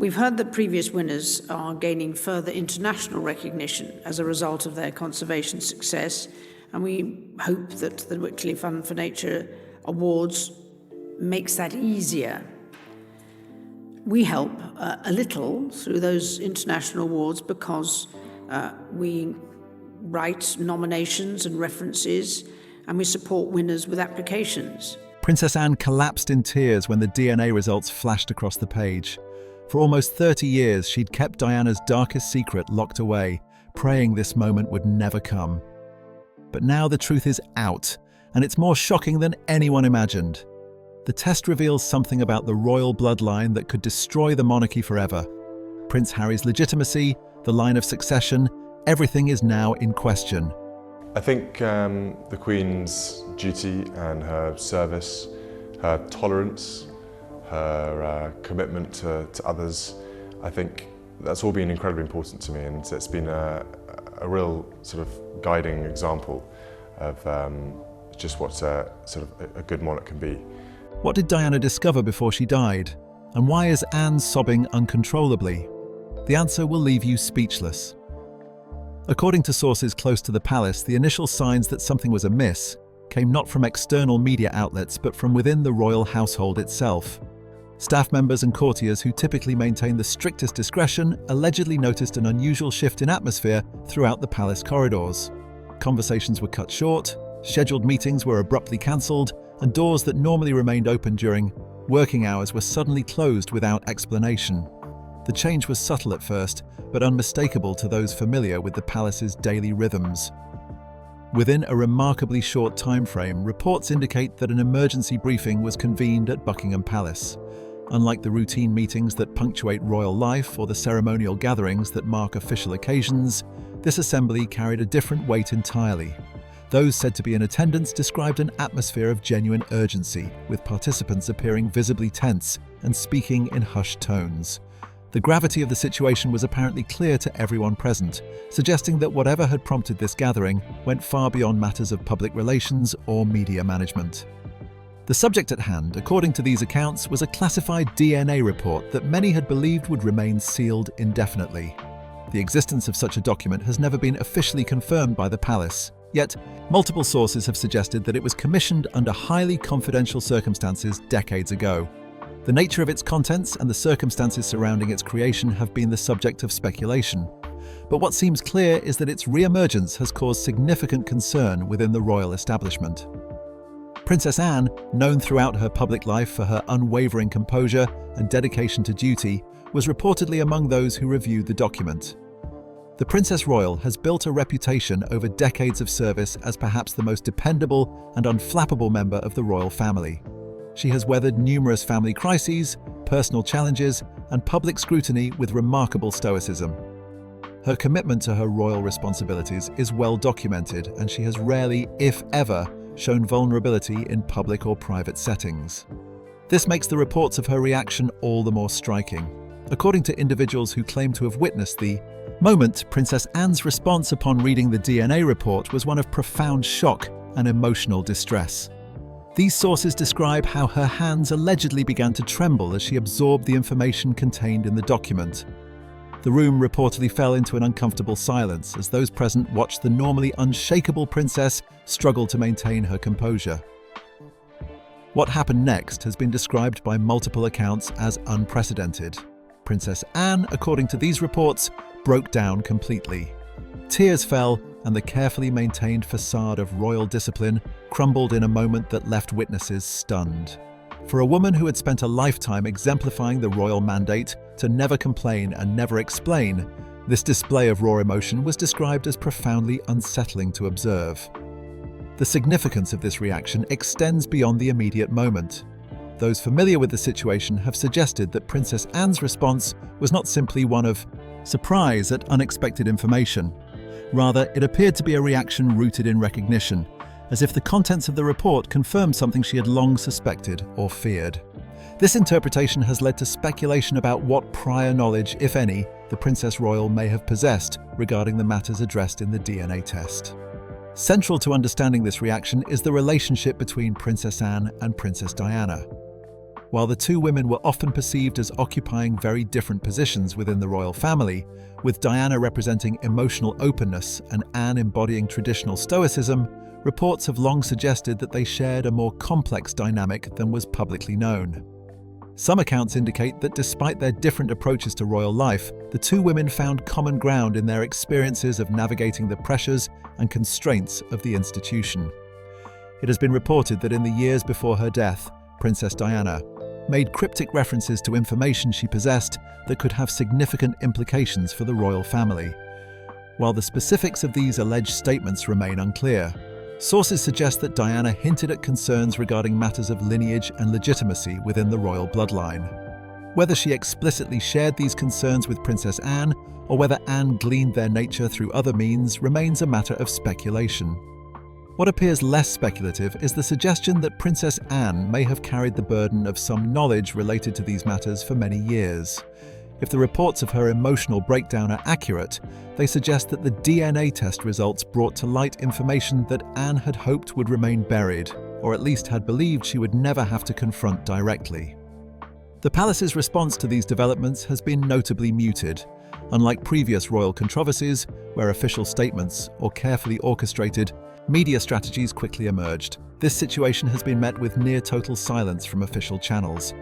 We've heard that previous winners are gaining further international recognition as a result of their conservation success, and we hope that the Wycliffe Fund for Nature Awards makes that easier. We help a little through those international awards because we write nominations and references, and we support winners with applications. Princess Anne collapsed in tears when the DNA results flashed across the page. For almost 30 years, she'd kept Diana's darkest secret locked away, praying this moment would never come. But now the truth is out, and it's more shocking than anyone imagined. The test reveals something about the royal bloodline that could destroy the monarchy forever. Prince Harry's legitimacy, the line of succession, everything is now in question. I think the Queen's duty and her service, her tolerance, her commitment to others, I think that's all been incredibly important to me, and it's been a real sort of guiding example of just what a good monarch can be. What did Diana discover before she died? And why is Anne sobbing uncontrollably? The answer will leave you speechless. According to sources close to the palace, the initial signs that something was amiss came not from external media outlets but from within the royal household itself. Staff members and courtiers who typically maintain the strictest discretion allegedly noticed an unusual shift in atmosphere throughout the palace corridors. Conversations were cut short, scheduled meetings were abruptly cancelled, and doors that normally remained open during working hours were suddenly closed without explanation. The change was subtle at first, but unmistakable to those familiar with the palace's daily rhythms. Within a remarkably short time frame, reports indicate that an emergency briefing was convened at Buckingham Palace. Unlike the routine meetings that punctuate royal life or the ceremonial gatherings that mark official occasions, this assembly carried a different weight entirely. Those said to be in attendance described an atmosphere of genuine urgency, with participants appearing visibly tense and speaking in hushed tones. The gravity of the situation was apparently clear to everyone present, suggesting that whatever had prompted this gathering went far beyond matters of public relations or media management. The subject at hand, according to these accounts, was a classified DNA report that many had believed would remain sealed indefinitely. The existence of such a document has never been officially confirmed by the palace. Yet, multiple sources have suggested that it was commissioned under highly confidential circumstances decades ago. The nature of its contents and the circumstances surrounding its creation have been the subject of speculation. But what seems clear is that its re-emergence has caused significant concern within the royal establishment. Princess Anne, known throughout her public life for her unwavering composure and dedication to duty, was reportedly among those who reviewed the document. The Princess Royal has built a reputation over decades of service as perhaps the most dependable and unflappable member of the royal family. She has weathered numerous family crises, personal challenges, and public scrutiny with remarkable stoicism. Her commitment to her royal responsibilities is well documented, and she has rarely, if ever, shown vulnerability in public or private settings. This makes the reports of her reaction all the more striking. According to individuals who claim to have witnessed the moment, Princess Anne's response upon reading the DNA report was one of profound shock and emotional distress. These sources describe how her hands allegedly began to tremble as she absorbed the information contained in the document. The room reportedly fell into an uncomfortable silence as those present watched the normally unshakable princess struggle to maintain her composure. What happened next has been described by multiple accounts as unprecedented. Princess Anne, according to these reports, broke down completely. Tears fell, and the carefully maintained facade of royal discipline crumbled in a moment that left witnesses stunned. For a woman who had spent a lifetime exemplifying the royal mandate to never complain and never explain, this display of raw emotion was described as profoundly unsettling to observe. The significance of this reaction extends beyond the immediate moment. Those familiar with the situation have suggested that Princess Anne's response was not simply one of surprise at unexpected information. Rather, it appeared to be a reaction rooted in recognition, as if the contents of the report confirmed something she had long suspected or feared. This interpretation has led to speculation about what prior knowledge, if any, the Princess Royal may have possessed regarding the matters addressed in the DNA test. Central to understanding this reaction is the relationship between Princess Anne and Princess Diana. While the two women were often perceived as occupying very different positions within the royal family, with Diana representing emotional openness and Anne embodying traditional stoicism, reports have long suggested that they shared a more complex dynamic than was publicly known. Some accounts indicate that despite their different approaches to royal life, the two women found common ground in their experiences of navigating the pressures and constraints of the institution. It has been reported that in the years before her death, Princess Diana made cryptic references to information she possessed that could have significant implications for the royal family. While the specifics of these alleged statements remain unclear, sources suggest that Diana hinted at concerns regarding matters of lineage and legitimacy within the royal bloodline. Whether she explicitly shared these concerns with Princess Anne, or whether Anne gleaned their nature through other means, remains a matter of speculation. What appears less speculative is the suggestion that Princess Anne may have carried the burden of some knowledge related to these matters for many years. If the reports of her emotional breakdown are accurate, they suggest that the DNA test results brought to light information that Anne had hoped would remain buried, or at least had believed she would never have to confront directly. The palace's response to these developments has been notably muted. Unlike previous royal controversies, where official statements or carefully orchestrated media strategies quickly emerged, this situation has been met with near total silence from official channels.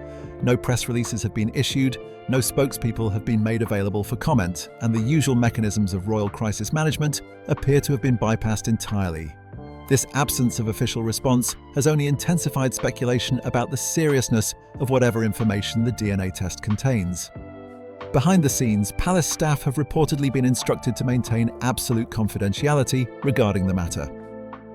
No press releases have been issued, no spokespeople have been made available for comment, and the usual mechanisms of royal crisis management appear to have been bypassed entirely. This absence of official response has only intensified speculation about the seriousness of whatever information the DNA test contains. Behind the scenes, palace staff have reportedly been instructed to maintain absolute confidentiality regarding the matter.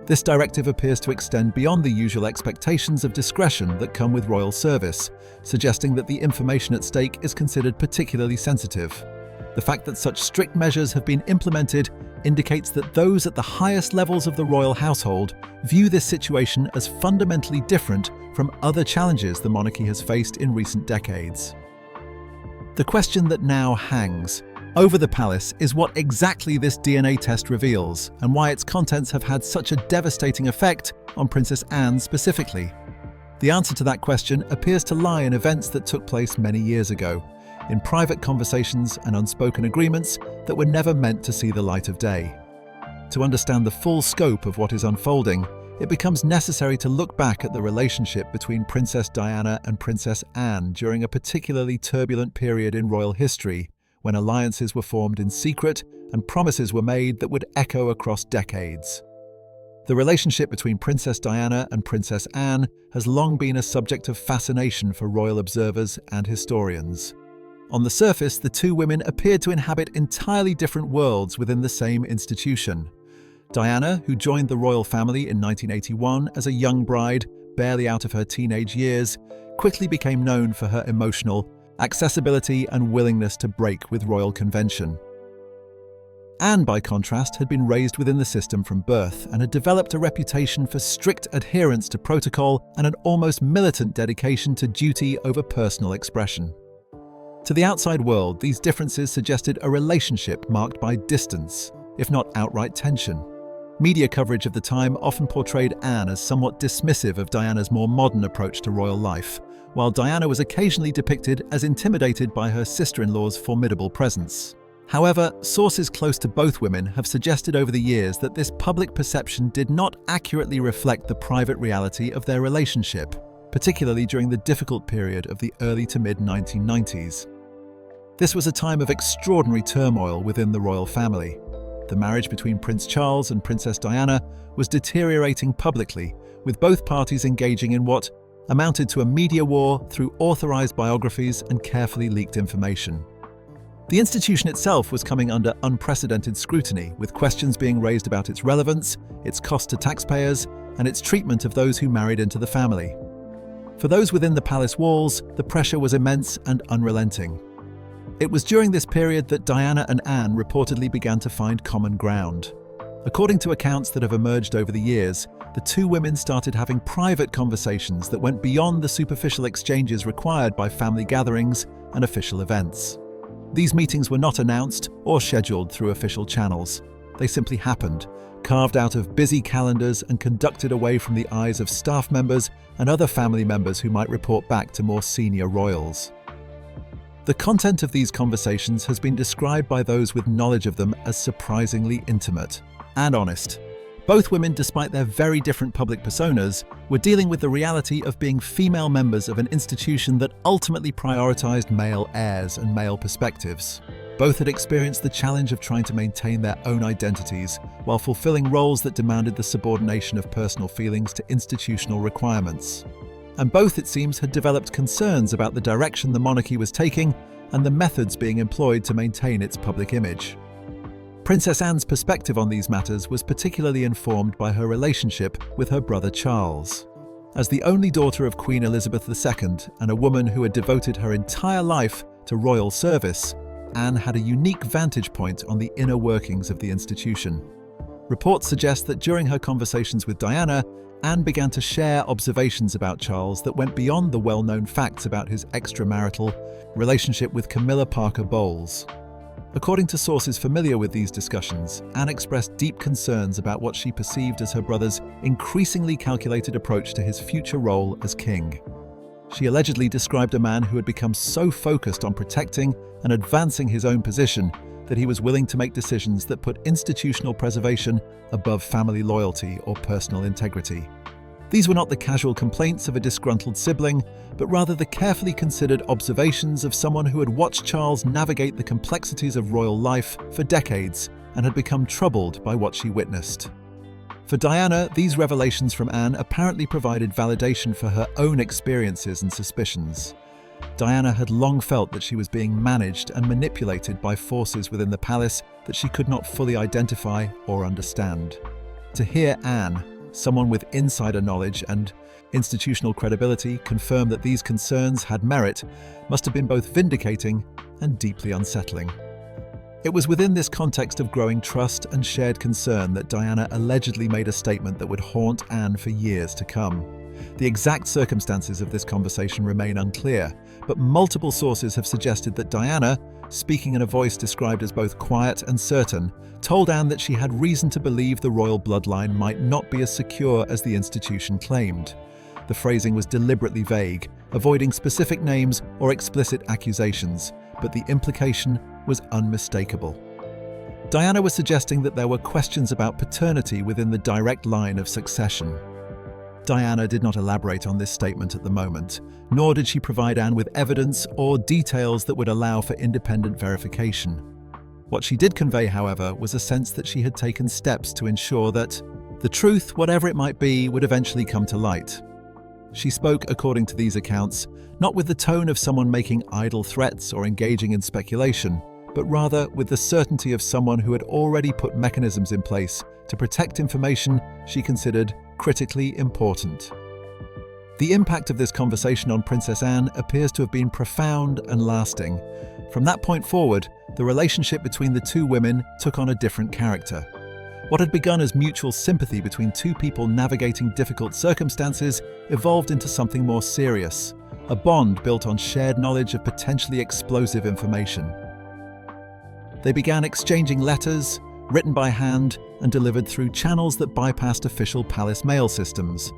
This directive appears to extend beyond the usual expectations of discretion that come with royal service, suggesting that the information at stake is considered particularly sensitive. The fact that such strict measures have been implemented indicates that those at the highest levels of the royal household view this situation as fundamentally different from other challenges the monarchy has faced in recent decades. The question that now hangs over the palace is what exactly this DNA test reveals, and why its contents have had such a devastating effect on Princess Anne specifically. The answer to that question appears to lie in events that took place many years ago, in private conversations and unspoken agreements that were never meant to see the light of day. To understand the full scope of what is unfolding, it becomes necessary to look back at the relationship between Princess Diana and Princess Anne during a particularly turbulent period in royal history, when alliances were formed in secret and promises were made that would echo across decades. The relationship between Princess Diana and Princess Anne has long been a subject of fascination for royal observers and historians. On the surface, the two women appeared to inhabit entirely different worlds within the same institution. Diana, who joined the royal family in 1981 as a young bride, barely out of her teenage years, quickly became known for her emotional accessibility and willingness to break with royal convention. Anne, by contrast, had been raised within the system from birth and had developed a reputation for strict adherence to protocol and an almost militant dedication to duty over personal expression. To the outside world, these differences suggested a relationship marked by distance, if not outright tension. Media coverage of the time often portrayed Anne as somewhat dismissive of Diana's more modern approach to royal life, while Diana was occasionally depicted as intimidated by her sister-in-law's formidable presence. However, sources close to both women have suggested over the years that this public perception did not accurately reflect the private reality of their relationship, particularly during the difficult period of the early to mid-1990s. This was a time of extraordinary turmoil within the royal family. The marriage between Prince Charles and Princess Diana was deteriorating publicly, with both parties engaging in what amounted to a media war through authorized biographies and carefully leaked information. The institution itself was coming under unprecedented scrutiny, with questions being raised about its relevance, its cost to taxpayers, and its treatment of those who married into the family. For those within the palace walls, the pressure was immense and unrelenting. It was during this period that Diana and Anne reportedly began to find common ground. According to accounts that have emerged over the years, the two women started having private conversations that went beyond the superficial exchanges required by family gatherings and official events. These meetings were not announced or scheduled through official channels. They simply happened, carved out of busy calendars and conducted away from the eyes of staff members and other family members who might report back to more senior royals. The content of these conversations has been described by those with knowledge of them as surprisingly intimate and honest. Both women, despite their very different public personas, were dealing with the reality of being female members of an institution that ultimately prioritized male heirs and male perspectives. Both had experienced the challenge of trying to maintain their own identities while fulfilling roles that demanded the subordination of personal feelings to institutional requirements. And both, it seems, had developed concerns about the direction the monarchy was taking and the methods being employed to maintain its public image. Princess Anne's perspective on these matters was particularly informed by her relationship with her brother Charles. As the only daughter of Queen Elizabeth II and a woman who had devoted her entire life to royal service, Anne had a unique vantage point on the inner workings of the institution. Reports suggest that during her conversations with Diana, Anne began to share observations about Charles that went beyond the well-known facts about his extramarital relationship with Camilla Parker Bowles. According to sources familiar with these discussions, Anne expressed deep concerns about what she perceived as her brother's increasingly calculated approach to his future role as king. She allegedly described a man who had become so focused on protecting and advancing his own position that he was willing to make decisions that put institutional preservation above family loyalty or personal integrity. These were not the casual complaints of a disgruntled sibling, but rather the carefully considered observations of someone who had watched Charles navigate the complexities of royal life for decades and had become troubled by what she witnessed. For Diana, these revelations from Anne apparently provided validation for her own experiences and suspicions. Diana had long felt that she was being managed and manipulated by forces within the palace that she could not fully identify or understand. To hear Anne, someone with insider knowledge and institutional credibility, confirm that these concerns had merit must have been both vindicating and deeply unsettling. It was within this context of growing trust and shared concern that Diana allegedly made a statement that would haunt Anne for years to come. The exact circumstances of this conversation remain unclear, but multiple sources have suggested that Diana, speaking in a voice described as both quiet and certain, told Anne that she had reason to believe the royal bloodline might not be as secure as the institution claimed. The phrasing was deliberately vague, avoiding specific names or explicit accusations, but the implication was unmistakable. Diana was suggesting that there were questions about paternity within the direct line of succession. Diana did not elaborate on this statement at the moment, nor did she provide Anne with evidence or details that would allow for independent verification. What she did convey, however, was a sense that she had taken steps to ensure that the truth, whatever it might be, would eventually come to light. She spoke, according to these accounts, not with the tone of someone making idle threats or engaging in speculation, but rather with the certainty of someone who had already put mechanisms in place to protect information she considered critically important. The impact of this conversation on Princess Anne appears to have been profound and lasting. From that point forward, the relationship between the two women took on a different character. What had begun as mutual sympathy between two people navigating difficult circumstances evolved into something more serious, a bond built on shared knowledge of potentially explosive information. They began exchanging letters, written by hand and delivered through channels that bypassed official palace mail systems.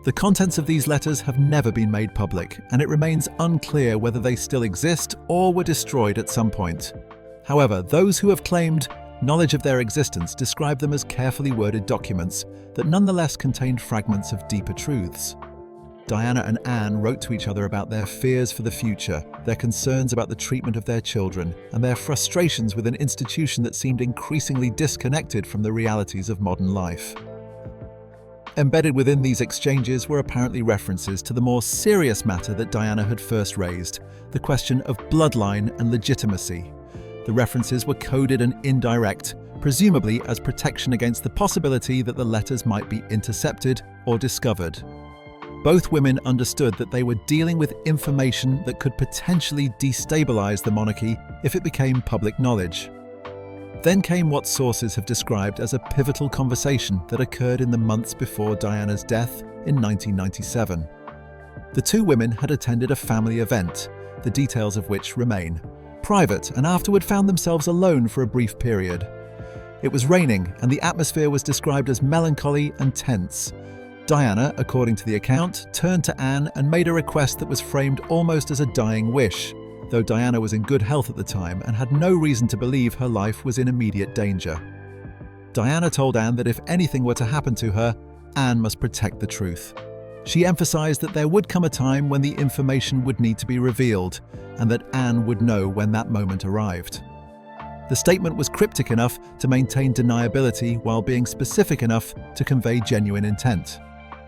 The contents of these letters have never been made public, and it remains unclear whether they still exist or were destroyed at some point. However, those who have claimed knowledge of their existence describe them as carefully worded documents that nonetheless contained fragments of deeper truths. Diana and Anne wrote to each other about their fears for the future, their concerns about the treatment of their children, and their frustrations with an institution that seemed increasingly disconnected from the realities of modern life. Embedded within these exchanges were apparently references to the more serious matter that Diana had first raised, the question of bloodline and legitimacy. The references were coded and indirect, presumably as protection against the possibility that the letters might be intercepted or discovered. Both women understood that they were dealing with information that could potentially destabilize the monarchy if it became public knowledge. Then came what sources have described as a pivotal conversation that occurred in the months before Diana's death in 1997. The two women had attended a family event, the details of which remain private, and afterward found themselves alone for a brief period. It was raining, and the atmosphere was described as melancholy and tense. Diana, according to the account, turned to Anne and made a request that was framed almost as a dying wish, though Diana was in good health at the time and had no reason to believe her life was in immediate danger. Diana told Anne that if anything were to happen to her, Anne must protect the truth. She emphasized that there would come a time when the information would need to be revealed, and that Anne would know when that moment arrived. The statement was cryptic enough to maintain deniability while being specific enough to convey genuine intent.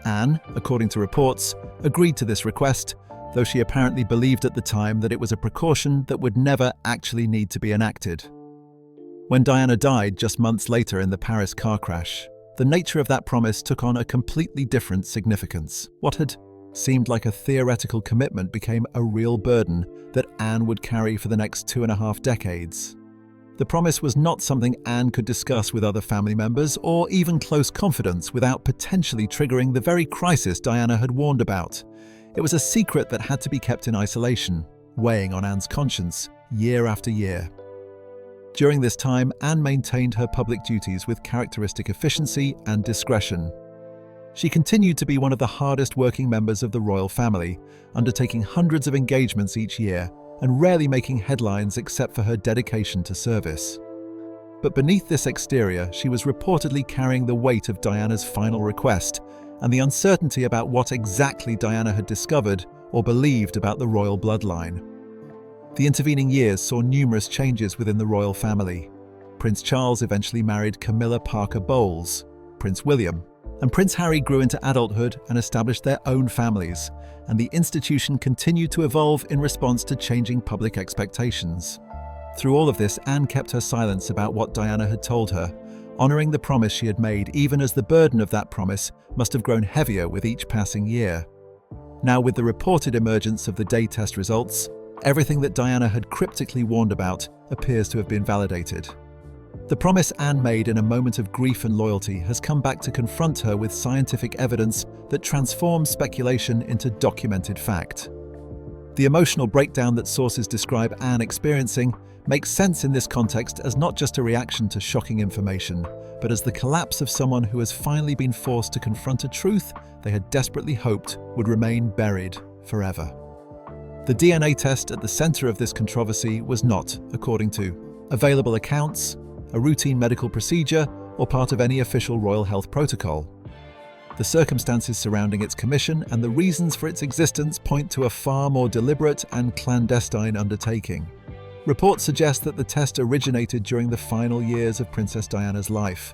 Anne, according to reports, agreed to this request, though she apparently believed at the time that it was a precaution that would never actually need to be enacted. When Diana died just months later in the Paris car crash, the nature of that promise took on a completely different significance. What had seemed like a theoretical commitment became a real burden that Anne would carry for the next 2.5 decades. The promise was not something Anne could discuss with other family members or even close confidants without potentially triggering the very crisis Diana had warned about. It was a secret that had to be kept in isolation, weighing on Anne's conscience year after year. During this time, Anne maintained her public duties with characteristic efficiency and discretion. She continued to be one of the hardest working members of the royal family, undertaking hundreds of engagements each year and rarely making headlines except for her dedication to service. But beneath this exterior, she was reportedly carrying the weight of Diana's final request and the uncertainty about what exactly Diana had discovered or believed about the royal bloodline. The intervening years saw numerous changes within the royal family. Prince Charles eventually married Camilla Parker Bowles, Prince William, and Prince Harry grew into adulthood and established their own families, and the institution continued to evolve in response to changing public expectations. Through all of this, Anne kept her silence about what Diana had told her, honouring the promise she had made even as the burden of that promise must have grown heavier with each passing year. Now, with the reported emergence of the day test results, everything that Diana had cryptically warned about appears to have been validated. The promise Anne made in a moment of grief and loyalty has come back to confront her with scientific evidence that transforms speculation into documented fact. The emotional breakdown that sources describe Anne experiencing makes sense in this context as not just a reaction to shocking information, but as the collapse of someone who has finally been forced to confront a truth they had desperately hoped would remain buried forever. The DNA test at the center of this controversy was not, according to available accounts, a routine medical procedure, or part of any official royal health protocol. The circumstances surrounding its commission and the reasons for its existence point to a far more deliberate and clandestine undertaking. Reports suggest that the test originated during the final years of Princess Diana's life,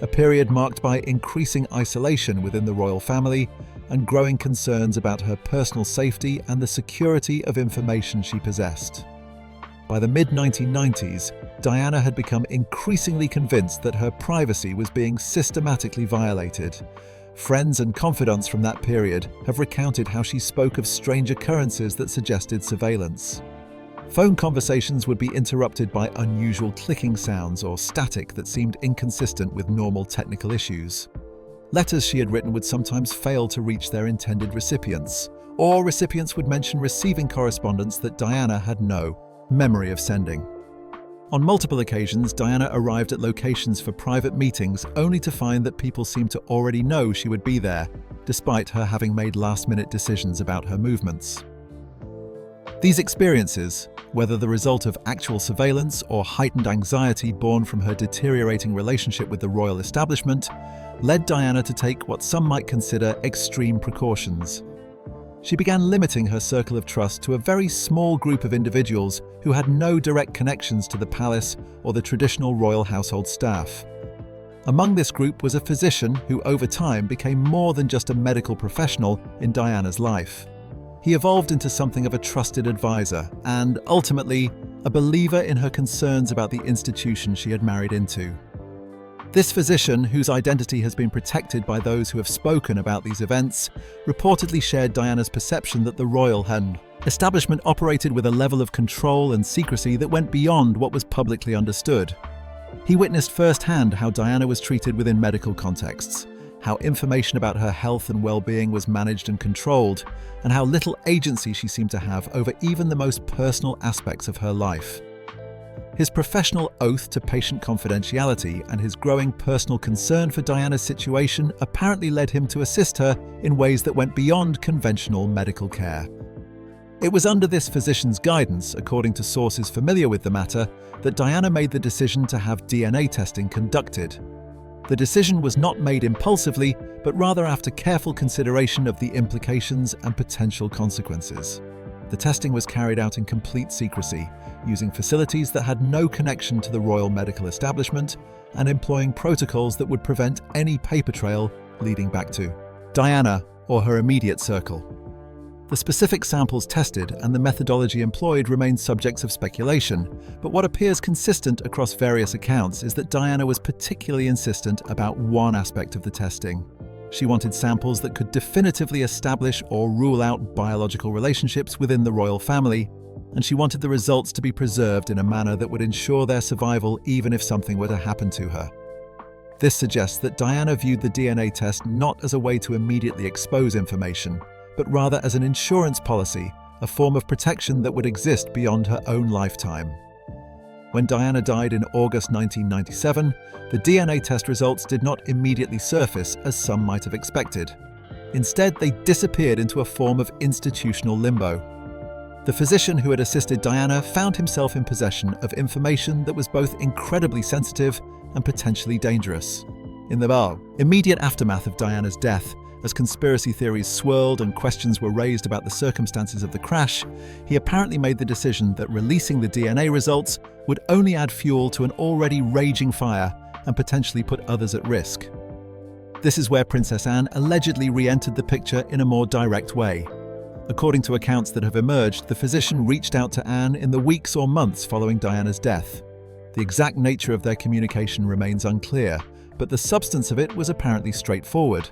a period marked by increasing isolation within the royal family and growing concerns about her personal safety and the security of information she possessed. By the mid-1990s, Diana had become increasingly convinced that her privacy was being systematically violated. Friends and confidants from that period have recounted how she spoke of strange occurrences that suggested surveillance. Phone conversations would be interrupted by unusual clicking sounds or static that seemed inconsistent with normal technical issues. Letters she had written would sometimes fail to reach their intended recipients, or recipients would mention receiving correspondence that Diana had no memory of sending. On multiple occasions, Diana arrived at locations for private meetings only to find that people seemed to already know she would be there, despite her having made last-minute decisions about her movements. These experiences, whether the result of actual surveillance or heightened anxiety born from her deteriorating relationship with the royal establishment, led Diana to take what some might consider extreme precautions. She began limiting her circle of trust to a very small group of individuals who had no direct connections to the palace or the traditional royal household staff. Among this group was a physician who over time became more than just a medical professional in Diana's life. He evolved into something of a trusted advisor and, ultimately, a believer in her concerns about the institution she had married into. This physician, whose identity has been protected by those who have spoken about these events, reportedly shared Diana's perception that the royal establishment operated with a level of control and secrecy that went beyond what was publicly understood. He witnessed firsthand how Diana was treated within medical contexts, how information about her health and well-being was managed and controlled, and how little agency she seemed to have over even the most personal aspects of her life. His professional oath to patient confidentiality and his growing personal concern for Diana's situation apparently led him to assist her in ways that went beyond conventional medical care. It was under this physician's guidance, according to sources familiar with the matter, that Diana made the decision to have DNA testing conducted. The decision was not made impulsively, but rather after careful consideration of the implications and potential consequences. The testing was carried out in complete secrecy, using facilities that had no connection to the royal medical establishment and employing protocols that would prevent any paper trail leading back to Diana or her immediate circle. The specific samples tested and the methodology employed remain subjects of speculation, but what appears consistent across various accounts is that Diana was particularly insistent about one aspect of the testing. She wanted samples that could definitively establish or rule out biological relationships within the royal family, and she wanted the results to be preserved in a manner that would ensure their survival even if something were to happen to her. This suggests that Diana viewed the DNA test not as a way to immediately expose information, but rather as an insurance policy, a form of protection that would exist beyond her own lifetime. When Diana died in August 1997, the DNA test results did not immediately surface as some might have expected. Instead, they disappeared into a form of institutional limbo. The physician who had assisted Diana found himself in possession of information that was both incredibly sensitive and potentially dangerous. In the immediate aftermath of Diana's death, as conspiracy theories swirled and questions were raised about the circumstances of the crash, he apparently made the decision that releasing the DNA results would only add fuel to an already raging fire and potentially put others at risk. This is where Princess Anne allegedly re-entered the picture in a more direct way. According to accounts that have emerged, the physician reached out to Anne in the weeks or months following Diana's death. The exact nature of their communication remains unclear, but the substance of it was apparently straightforward.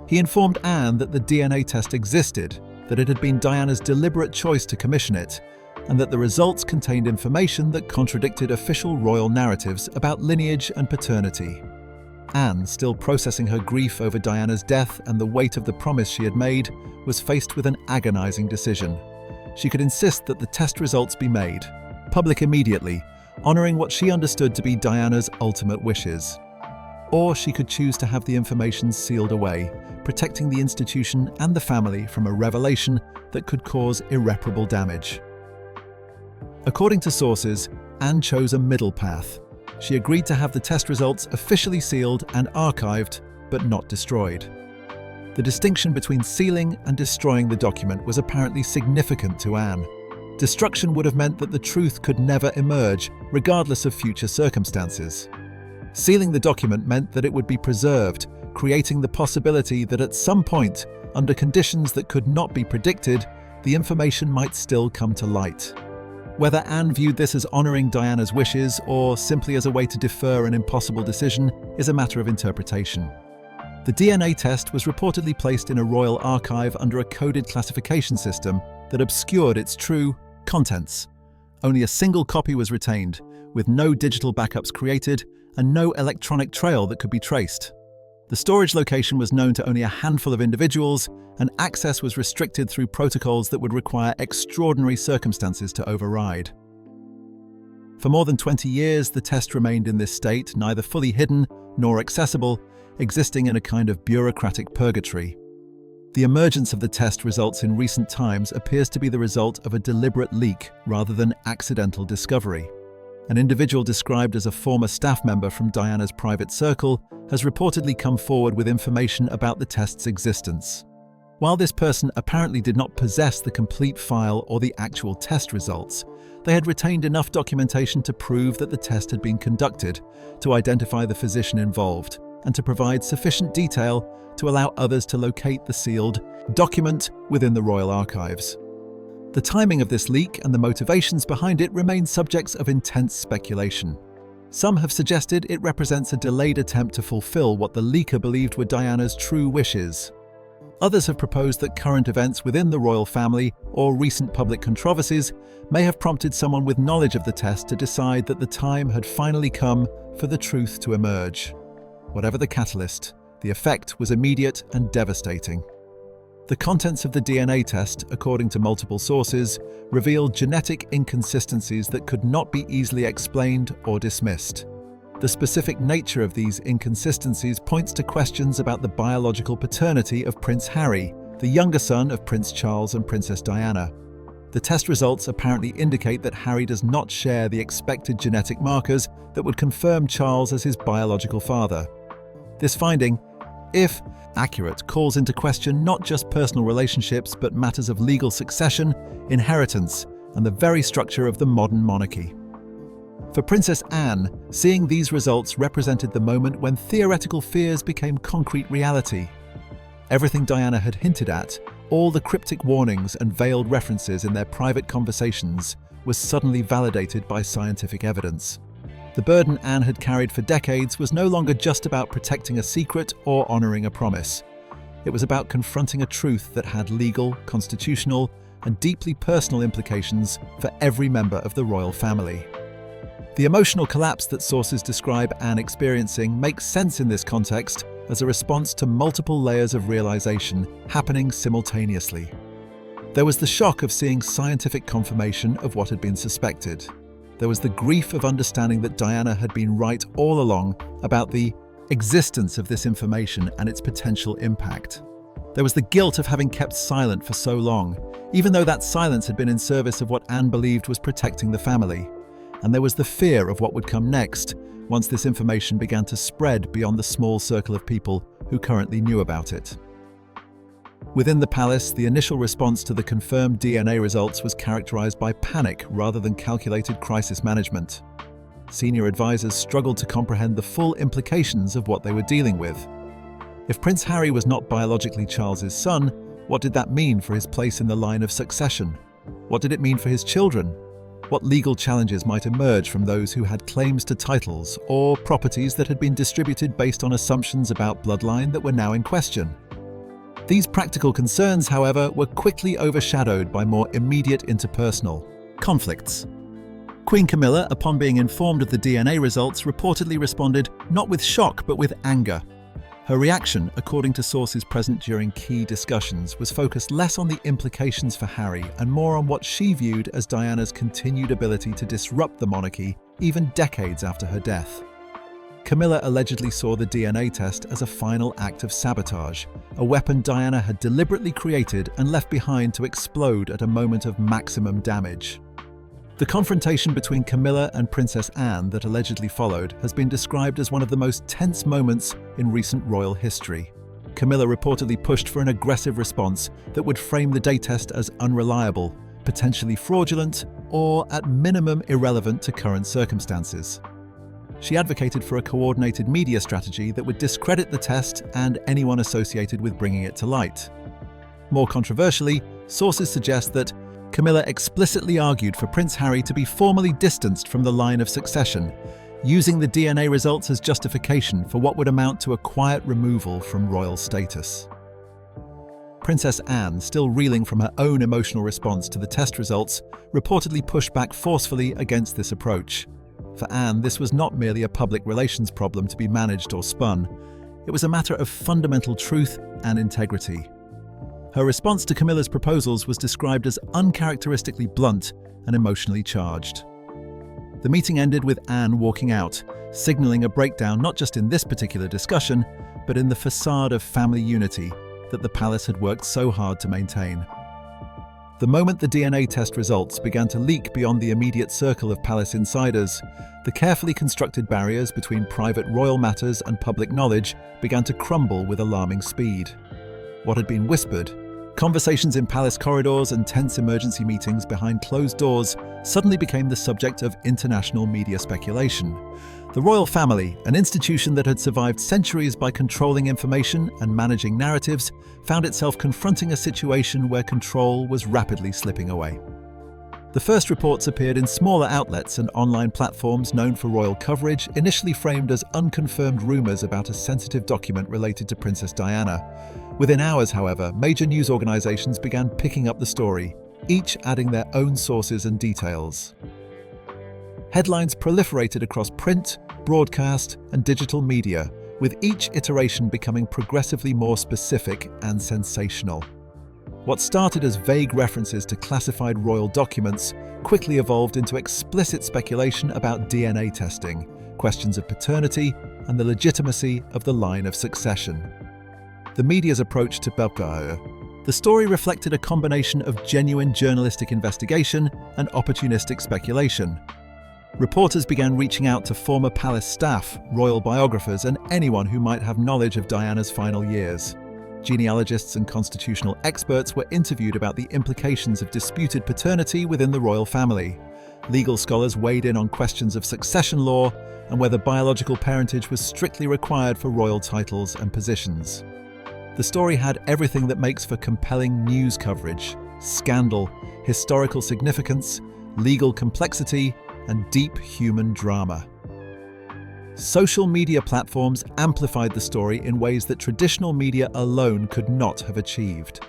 He informed Anne that the DNA test existed, that it had been Diana's deliberate choice to commission it, and that the results contained information that contradicted official royal narratives about lineage and paternity. Anne, still processing her grief over Diana's death and the weight of the promise she had made, was faced with an agonizing decision. She could insist that the test results be made public immediately, honoring what she understood to be Diana's ultimate wishes. Or she could choose to have the information sealed away, protecting the institution and the family from a revelation that could cause irreparable damage. According to sources, Anne chose a middle path. She agreed to have the test results officially sealed and archived, but not destroyed. The distinction between sealing and destroying the document was apparently significant to Anne. Destruction would have meant that the truth could never emerge, regardless of future circumstances. Sealing the document meant that it would be preserved, creating the possibility that at some point, under conditions that could not be predicted, the information might still come to light. Whether Anne viewed this as honoring Diana's wishes or simply as a way to defer an impossible decision is a matter of interpretation. The DNA test was reportedly placed in a royal archive under a coded classification system that obscured its true contents. Only a single copy was retained, with no digital backups created and no electronic trail that could be traced. The storage location was known to only a handful of individuals, and access was restricted through protocols that would require extraordinary circumstances to override. For more than 20 years, the test remained in this state, neither fully hidden nor accessible, existing in a kind of bureaucratic purgatory. The emergence of the test results in recent times appears to be the result of a deliberate leak rather than accidental discovery. An individual described as a former staff member from Diana's private circle has reportedly come forward with information about the test's existence. While this person apparently did not possess the complete file or the actual test results, they had retained enough documentation to prove that the test had been conducted, to identify the physician involved, and to provide sufficient detail to allow others to locate the sealed document within the royal archives. The timing of this leak and the motivations behind it remain subjects of intense speculation. Some have suggested it represents a delayed attempt to fulfill what the leaker believed were Diana's true wishes. Others have proposed that current events within the royal family or recent public controversies may have prompted someone with knowledge of the test to decide that the time had finally come for the truth to emerge. Whatever the catalyst, the effect was immediate and devastating. The contents of the DNA test, according to multiple sources, revealed genetic inconsistencies that could not be easily explained or dismissed. The specific nature of these inconsistencies points to questions about the biological paternity of Prince Harry, the younger son of Prince Charles and Princess Diana. The test results apparently indicate that Harry does not share the expected genetic markers that would confirm Charles as his biological father. This finding, if accurate, calls into question not just personal relationships but matters of legal succession, inheritance, and the very structure of the modern monarchy. For Princess Anne, seeing these results represented the moment when theoretical fears became concrete reality. Everything Diana had hinted at, all the cryptic warnings and veiled references in their private conversations, was suddenly validated by scientific evidence. The burden Anne had carried for decades was no longer just about protecting a secret or honouring a promise. It was about confronting a truth that had legal, constitutional, and deeply personal implications for every member of the royal family. The emotional collapse that sources describe Anne experiencing makes sense in this context as a response to multiple layers of realization happening simultaneously. There was the shock of seeing scientific confirmation of what had been suspected. There was the grief of understanding that Diana had been right all along about the existence of this information and its potential impact. There was the guilt of having kept silent for so long, even though that silence had been in service of what Anne believed was protecting the family. And there was the fear of what would come next once this information began to spread beyond the small circle of people who currently knew about it. Within the palace, the initial response to the confirmed DNA results was characterized by panic rather than calculated crisis management. Senior advisors struggled to comprehend the full implications of what they were dealing with. If Prince Harry was not biologically Charles's son, what did that mean for his place in the line of succession? What did it mean for his children? What legal challenges might emerge from those who had claims to titles or properties that had been distributed based on assumptions about bloodline that were now in question? These practical concerns, however, were quickly overshadowed by more immediate interpersonal conflicts. Queen Camilla, upon being informed of the DNA results, reportedly responded not with shock but with anger. Her reaction, according to sources present during key discussions, was focused less on the implications for Harry and more on what she viewed as Diana's continued ability to disrupt the monarchy even decades after her death. Camilla allegedly saw the DNA test as a final act of sabotage, a weapon Diana had deliberately created and left behind to explode at a moment of maximum damage. The confrontation between Camilla and Princess Anne that allegedly followed has been described as one of the most tense moments in recent royal history. Camilla reportedly pushed for an aggressive response that would frame the DNA test as unreliable, potentially fraudulent, or at minimum irrelevant to current circumstances. She advocated for a coordinated media strategy that would discredit the test and anyone associated with bringing it to light. More controversially, sources suggest that Camilla explicitly argued for Prince Harry to be formally distanced from the line of succession, using the DNA results as justification for what would amount to a quiet removal from royal status. Princess Anne, still reeling from her own emotional response to the test results, reportedly pushed back forcefully against this approach. For Anne, this was not merely a public relations problem to be managed or spun. It was a matter of fundamental truth and integrity. Her response to Camilla's proposals was described as uncharacteristically blunt and emotionally charged. The meeting ended with Anne walking out, signaling a breakdown not just in this particular discussion, but in the facade of family unity that the palace had worked so hard to maintain. The moment the DNA test results began to leak beyond the immediate circle of palace insiders, the carefully constructed barriers between private royal matters and public knowledge began to crumble with alarming speed. What had been whispered, conversations in palace corridors and tense emergency meetings behind closed doors suddenly became the subject of international media speculation. The royal family, an institution that had survived centuries by controlling information and managing narratives, found itself confronting a situation where control was rapidly slipping away. The first reports appeared in smaller outlets and online platforms known for royal coverage, initially framed as unconfirmed rumors about a sensitive document related to Princess Diana. Within hours, however, major news organizations began picking up the story, each adding their own sources and details. Headlines proliferated across print, broadcast, and digital media, with each iteration becoming progressively more specific and sensational. What started as vague references to classified royal documents quickly evolved into explicit speculation about DNA testing, questions of paternity, and the legitimacy of the line of succession. The media's approach to the story reflected a combination of genuine journalistic investigation and opportunistic speculation. Reporters began reaching out to former palace staff, royal biographers, and anyone who might have knowledge of Diana's final years. Genealogists and constitutional experts were interviewed about the implications of disputed paternity within the royal family. Legal scholars weighed in on questions of succession law and whether biological parentage was strictly required for royal titles and positions. The story had everything that makes for compelling news coverage: scandal, historical significance, legal complexity, and deep human drama. Social media platforms amplified the story in ways that traditional media alone could not have achieved.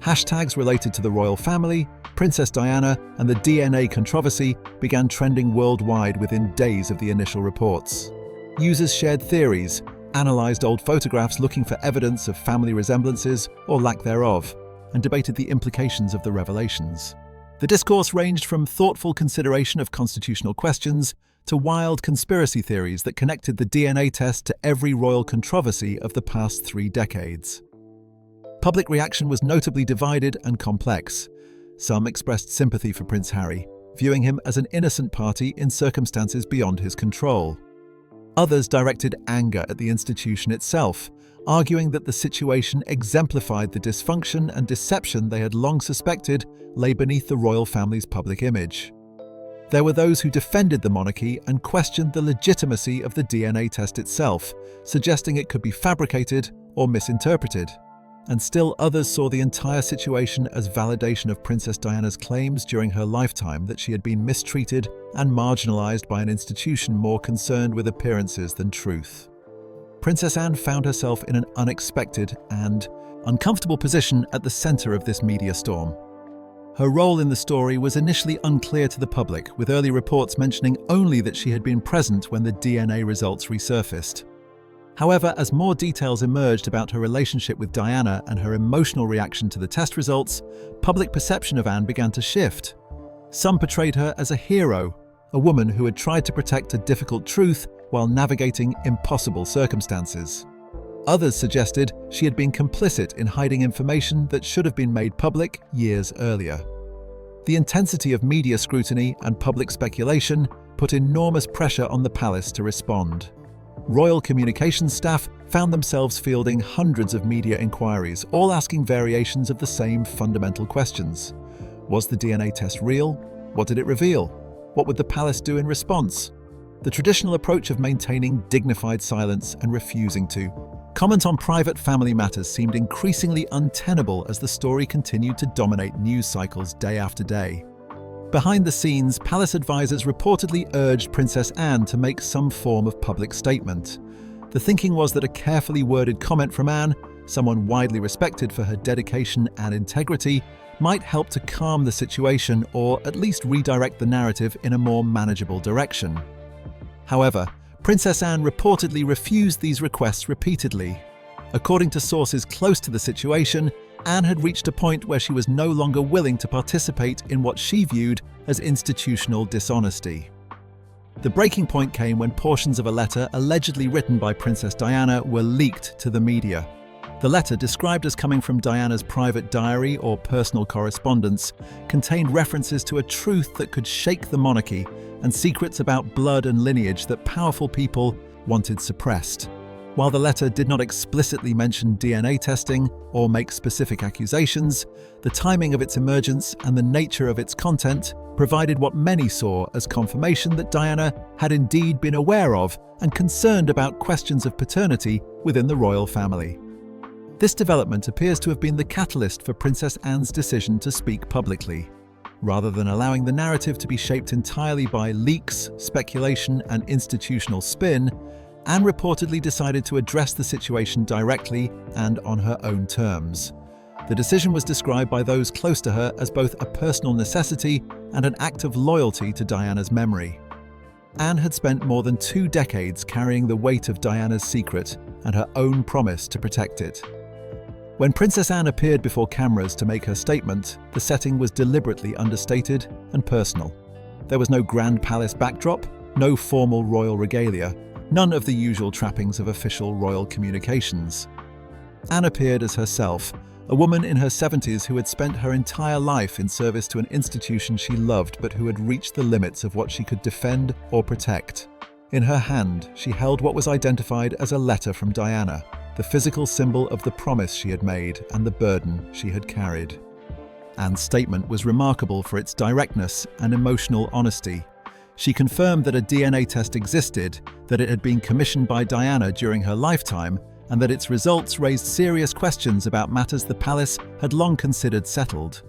Hashtags related to the royal family, Princess Diana, and the DNA controversy began trending worldwide within days of the initial reports. Users shared theories, analysed old photographs looking for evidence of family resemblances or lack thereof, and debated the implications of the revelations. The discourse ranged from thoughtful consideration of constitutional questions to wild conspiracy theories that connected the DNA test to every royal controversy of the past 3 decades. Public reaction was notably divided and complex. Some expressed sympathy for Prince Harry, viewing him as an innocent party in circumstances beyond his control. Others directed anger at the institution itself, arguing that the situation exemplified the dysfunction and deception they had long suspected lay beneath the royal family's public image. There were those who defended the monarchy and questioned the legitimacy of the DNA test itself, suggesting it could be fabricated or misinterpreted. And still others saw the entire situation as validation of Princess Diana's claims during her lifetime that she had been mistreated and marginalized by an institution more concerned with appearances than truth. Princess Anne found herself in an unexpected and uncomfortable position at the center of this media storm. Her role in the story was initially unclear to the public, with early reports mentioning only that she had been present when the DNA results resurfaced. However, as more details emerged about her relationship with Diana and her emotional reaction to the test results, public perception of Anne began to shift. Some portrayed her as a hero, a woman who had tried to protect a difficult truth while navigating impossible circumstances. Others suggested she had been complicit in hiding information that should have been made public years earlier. The intensity of media scrutiny and public speculation put enormous pressure on the palace to respond. Royal communications staff found themselves fielding hundreds of media inquiries, all asking variations of the same fundamental questions. Was the DNA test real? What did it reveal? What would the palace do in response? The traditional approach of maintaining dignified silence and refusing to comment on private family matters seemed increasingly untenable as the story continued to dominate news cycles day after day. Behind the scenes, palace advisors reportedly urged Princess Anne to make some form of public statement. The thinking was that a carefully worded comment from Anne, someone widely respected for her dedication and integrity, might help to calm the situation or at least redirect the narrative in a more manageable direction. However, Princess Anne reportedly refused these requests repeatedly. According to sources close to the situation, Anne had reached a point where she was no longer willing to participate in what she viewed as institutional dishonesty. The breaking point came when portions of a letter allegedly written by Princess Diana were leaked to the media. The letter, described as coming from Diana's private diary or personal correspondence, contained references to a truth that could shake the monarchy and secrets about blood and lineage that powerful people wanted suppressed. While the letter did not explicitly mention DNA testing or make specific accusations, the timing of its emergence and the nature of its content provided what many saw as confirmation that Diana had indeed been aware of and concerned about questions of paternity within the royal family. This development appears to have been the catalyst for Princess Anne's decision to speak publicly. Rather than allowing the narrative to be shaped entirely by leaks, speculation, and institutional spin, Anne reportedly decided to address the situation directly and on her own terms. The decision was described by those close to her as both a personal necessity and an act of loyalty to Diana's memory. Anne had spent more than 2 decades carrying the weight of Diana's secret and her own promise to protect it. When Princess Anne appeared before cameras to make her statement, the setting was deliberately understated and personal. There was no grand palace backdrop, no formal royal regalia, none of the usual trappings of official royal communications. Anne appeared as herself, a woman in her 70s who had spent her entire life in service to an institution she loved but who had reached the limits of what she could defend or protect. In her hand, she held what was identified as a letter from Diana, the physical symbol of the promise she had made and the burden she had carried. Anne's statement was remarkable for its directness and emotional honesty. She confirmed that a DNA test existed, that it had been commissioned by Diana during her lifetime, and that its results raised serious questions about matters the palace had long considered settled.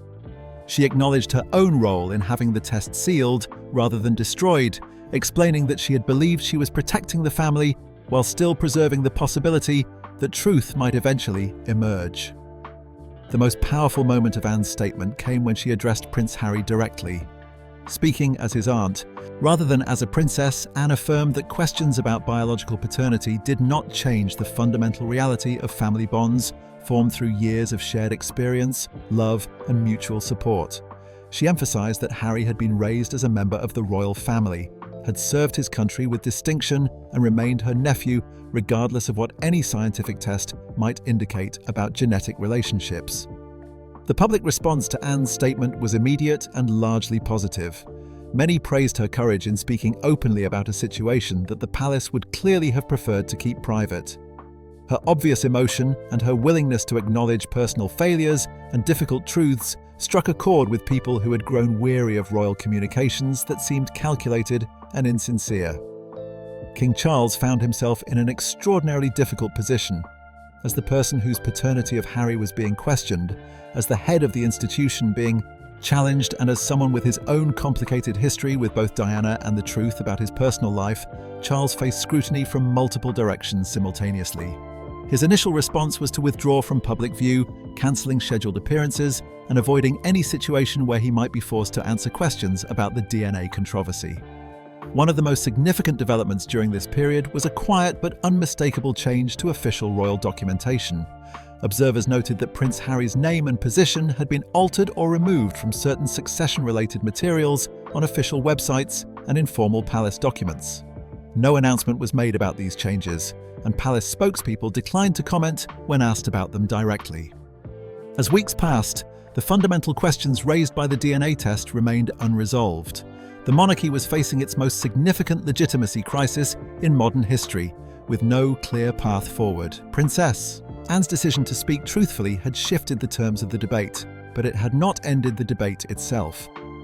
She acknowledged her own role in having the test sealed rather than destroyed, explaining that she had believed she was protecting the family while still preserving the possibility that truth might eventually emerge. The most powerful moment of Anne's statement came when she addressed Prince Harry directly. Speaking as his aunt, rather than as a princess, Anne affirmed that questions about biological paternity did not change the fundamental reality of family bonds formed through years of shared experience, love, and mutual support. She emphasized that Harry had been raised as a member of the royal family, had served his country with distinction, and remained her nephew regardless of what any scientific test might indicate about genetic relationships. The public response to Anne's statement was immediate and largely positive. Many praised her courage in speaking openly about a situation that the palace would clearly have preferred to keep private. Her obvious emotion and her willingness to acknowledge personal failures and difficult truths struck a chord with people who had grown weary of royal communications that seemed calculated and insincere. King Charles found himself in an extraordinarily difficult position. As the person whose paternity of Harry was being questioned, as the head of the institution being challenged, and as someone with his own complicated history with both Diana and the truth about his personal life, Charles faced scrutiny from multiple directions simultaneously. His initial response was to withdraw from public view, cancelling scheduled appearances, and avoiding any situation where he might be forced to answer questions about the DNA controversy. One of the most significant developments during this period was a quiet but unmistakable change to official royal documentation. Observers noted that Prince Harry's name and position had been altered or removed from certain succession-related materials on official websites and informal palace documents. No announcement was made about these changes, and palace spokespeople declined to comment when asked about them directly. As weeks passed, the fundamental questions raised by the DNA test remained unresolved. The monarchy was facing its most significant legitimacy crisis in modern history, with no clear path forward. Princess Anne's decision to speak truthfully had shifted the terms of the debate, but it had not ended the debate itself.